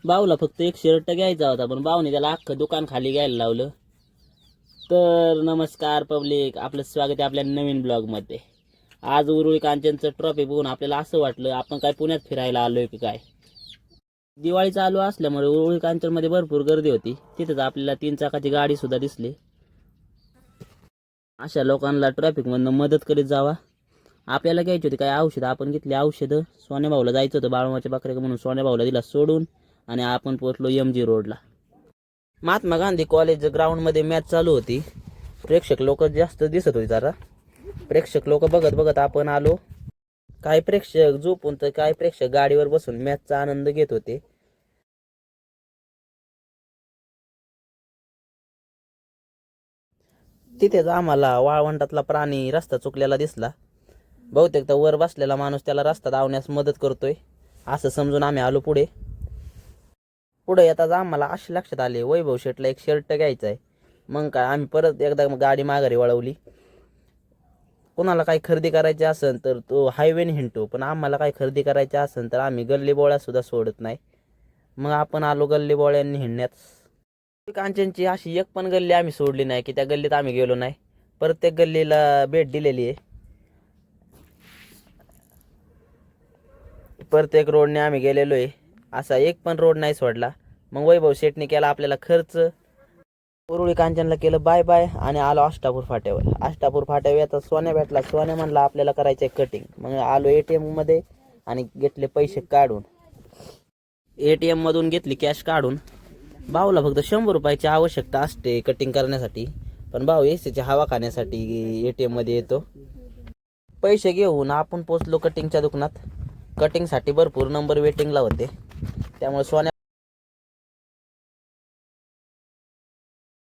भाऊला फक्त एक शर्ट घ्यायचा होता, पण भाऊने त्याला अख्खं दुकान खाली घ्यायला लावलं. तर नमस्कार पब्लिक, आपलं स्वागत आहे आपल्या नवीन ब्लॉगमध्ये. आज उरुळी कांचनचं ट्रॉफी बघून आपल्याला असं वाटलं आपण काय पुण्यात फिरायला आलोय की काय. दिवाळी चालू असल्यामुळे उरुळी कांचनमध्ये भरपूर गर्दी होती. तिथंच आपल्याला 3 चाकाची गाडी सुद्धा दिसली. अशा लोकांना ट्रॅफिकमधनं मदत करीत जावा. आपल्याला घ्यायची होती काय औषधं, आपण घेतली औषधं. सोन्या भाऊला जायचं होतं बाळूमाच्या बकऱ्या म्हणून सोन्या भाऊला दिला सोडून आणि आपण पोहोचलो MG रोडला. महात्मा गांधी कॉलेज ग्राउंडमध्ये मॅच चालू होती. प्रेक्षक लोक जास्त दिसत होते जरा. प्रेक्षक लोक बघत बघत आपण आलो. काही प्रेक्षक झोपून तर काही प्रेक्षक गाडीवर बसून मॅचचा आनंद घेत होते. तिथेच आम्हाला वाळवंटातला प्राणी रस्ता चुकलेला दिसला. बहुतेक तर वर बसलेला माणूस त्याला रस्ता धावण्यास मदत करतोय असं समजून आम्ही आलो पुढे. पुढे येताच आम्हाला असे लक्षात आले वैभव शेटला एक शर्ट घ्यायचा आहे. मग काय आम्ही परत एकदा गाडी माघारी वळवली. कोणाला काही खरेदी करायची असेल तर तो हायवेने हिंडतो, पण आम्हाला काही खरेदी करायची असेल तर आम्ही गल्ली बोळ्या सुद्धा सोडत नाही. मग आपण आलो गल्ली बोळ्यांनी हिंडण्यात. कांचनची अशी एक पण गल्ली आम्ही सोडली नाही की त्या गल्लीत आम्ही गेलो नाही. प्रत्येक गल्लीला भेट दिलेली आहे. प्रत्येक रोडने आम्ही गेलेलो आहे. असा एक पण रोड नाही सोडला. मग वैभव शेटने केला आपल्याला खर्च. उरुळी कांचनला केलं बाय बाय आणि आलो अष्टापूर फाट्यावर. अष्टापूर फाट्यावर आता सोन्या भेटला. सोन्या म्हणला आपल्याला करायचं आहे कटिंग. मग आलो ATM मध्ये आणि घेतले पैसे काढून. ATM मधून घेतली कॅश काढून. भाऊला फक्त 100 रुपयाची आवश्यकता असते कटिंग करण्यासाठी, पण भाऊ एसीची हवा खाण्यासाठी ATM मध्ये येतो. पैसे घेऊन आपण पोचलो कटिंगच्या दुकानात. कटिंगसाठी भरपूर नंबर वेटिंगला होते, त्यामुळे सोन्या